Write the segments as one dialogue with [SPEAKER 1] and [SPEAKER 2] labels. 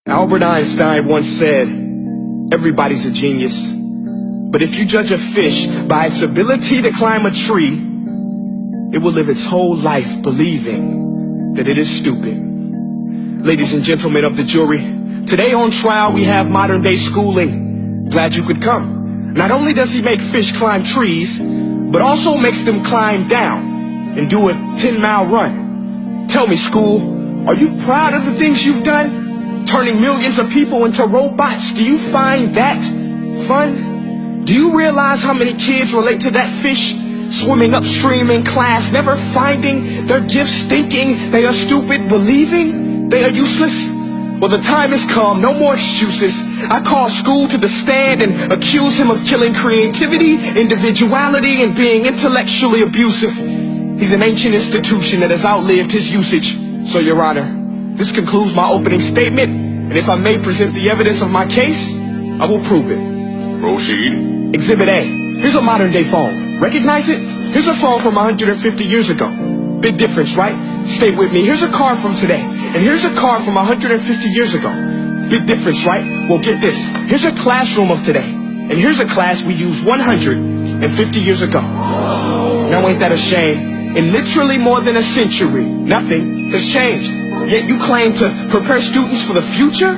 [SPEAKER 1] Albert Einstein once said, everybody's a genius, but if you judge a fish by its ability to climb a tree, it will live its whole life believing that it is stupid. Ladies and gentlemen of the jury, today on trial we have modern day schooling. Glad you could come. Not only does he make fish climb trees, but also makes them climb down and do a 10-mile run. Tell me, school, are you proud of the things you've done? Turning millions of people into robots, do you find that fun? Do you realize how many kids relate to that fish swimming upstream in class, never finding their gifts, thinking they are stupid, believing they are useless? Well, the time has come, no more excuses. I call school to the stand and accuse him of killing creativity, individuality, and being intellectually abusive. He's an ancient institution that has outlived his usage. So, Your Honor, this concludes my opening statement, and if I may present the evidence of my case, I will prove it.
[SPEAKER 2] Proceed.
[SPEAKER 1] Exhibit A. Here's a modern day phone. Recognize it? Here's a phone from 150 years ago. Big difference, right? Stay with me. Here's a car from today, and here's a car from 150 years ago. Big difference, right? Well, get this. Here's a classroom of today, and here's a class we used 150 years ago. Now ain't that a shame? In literally more than a century, nothing has changed. Yet you claim to prepare students for the future?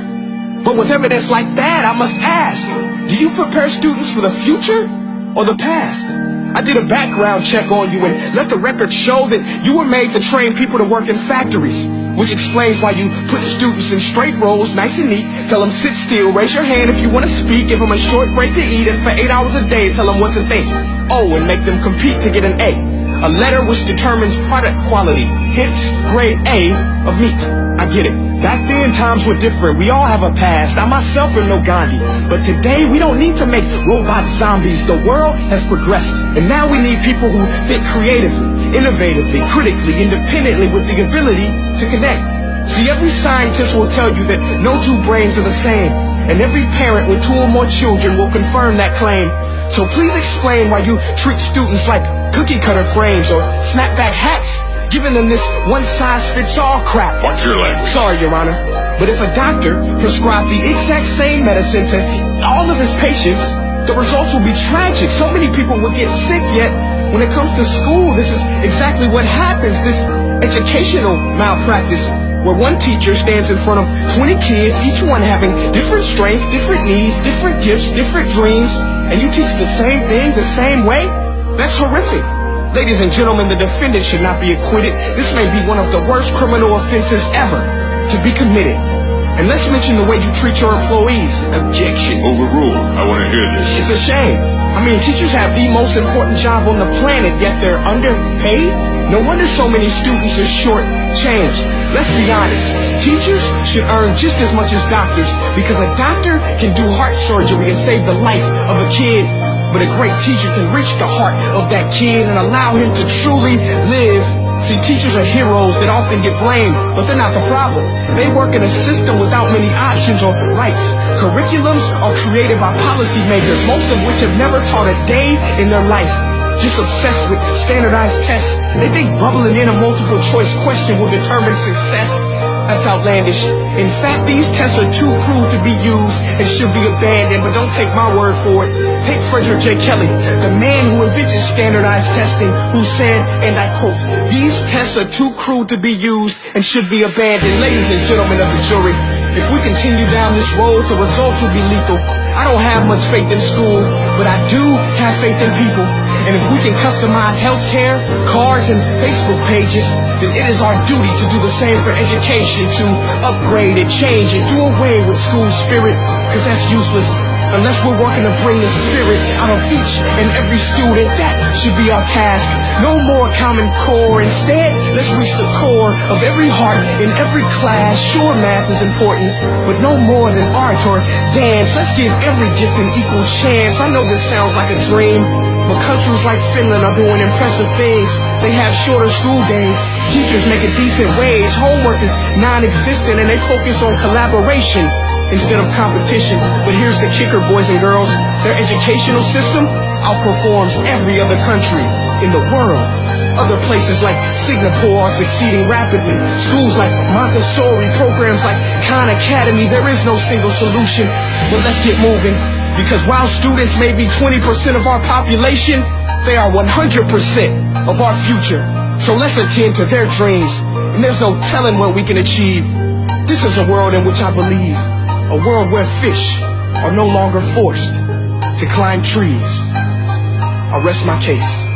[SPEAKER 1] But with evidence like that, I must ask, do you prepare students for the future or the past? I did a background check on you and let the record show that you were made to train people to work in factories, which explains why you put students in straight rows, nice and neat, tell them sit still, raise your hand if you want to speak, give them a short break to eat, and for 8 hours a day tell them what to think. Oh, and make them compete to get an A letter which determines product quality, hence grade A of meat. I get it. Back then, times were different. We all have a past. I myself am no Gandhi. But today, we don't need to make robot zombies. The world has progressed. And now we need people who think creatively, innovatively, critically, independently, with the ability to connect. See, every scientist will tell you that no two brains are the same. And every parent with 2 or more children will confirm that claim. So please explain why you treat students like cookie cutter frames or snapback hats, giving them this one-size-fits-all crap.
[SPEAKER 2] Watch your language.
[SPEAKER 1] Sorry, Your Honor, but if a doctor prescribed the exact same medicine to all of his patients, the results will be tragic. So many people will get sick, yet when it comes to school, this is exactly what happens. This educational malpractice, where one teacher stands in front of 20 kids, each one having different strengths, different needs, different gifts, different dreams, and you teach the same thing the same way? That's horrific. Ladies and gentlemen, the defendant should not be acquitted. This may be one of the worst criminal offenses ever to be committed. And let's mention the way you treat your employees.
[SPEAKER 2] Objection. Overruled. I want to hear this.
[SPEAKER 1] It's a shame. I mean, teachers have the most important job on the planet, yet they're underpaid? No wonder so many students are short-changed. Let's be honest. Teachers should earn just as much as doctors, because a doctor can do heart surgery and save the life of a kid. But a great teacher can reach the heart of that kid and allow him to truly live. See, teachers are heroes that often get blamed, but they're not the problem. They work in a system without many options or rights. Curriculums are created by policymakers, most of which have never taught a day in their life. Just obsessed with standardized tests. They think bubbling in a multiple choice question will determine success. That's outlandish. In fact, these tests are too cruel to be used and should be abandoned, but don't take my word for it. Take Frederick J. Kelly, the man who invented standardized testing, who said, and I quote, "These tests are too cruel to be used and should be abandoned." Ladies and gentlemen of the jury, if we continue down this road, the results will be lethal. I don't have much faith in school, but I do have faith in people. And if we can customize healthcare, cars, and Facebook pages, then it is our duty to do the same for education, to upgrade and change and do away with school spirit, because that's useless. Unless we're working to bring the spirit out of each and every student, that should be our task. No more Common Core. Instead, let's reach the core of every heart in every class. Sure, math is important, but no more than art or dance. Let's give every gift an equal chance. I know this sounds like a dream, but countries like Finland are doing impressive things. They have shorter school days. Teachers make a decent wage. Homework is non-existent, and they focus on collaboration instead of competition. But here's the kicker, boys and girls. Their educational system outperforms every other country in the world. Other places like Singapore are succeeding rapidly. Schools like Montessori, programs like Khan Academy. There is no single solution, but let's get moving. Because while students may be 20% of our population, they are 100% of our future. So let's attend to their dreams, and there's no telling what we can achieve. This is a world in which I believe, a world where fish are no longer forced to climb trees. I'll rest my case.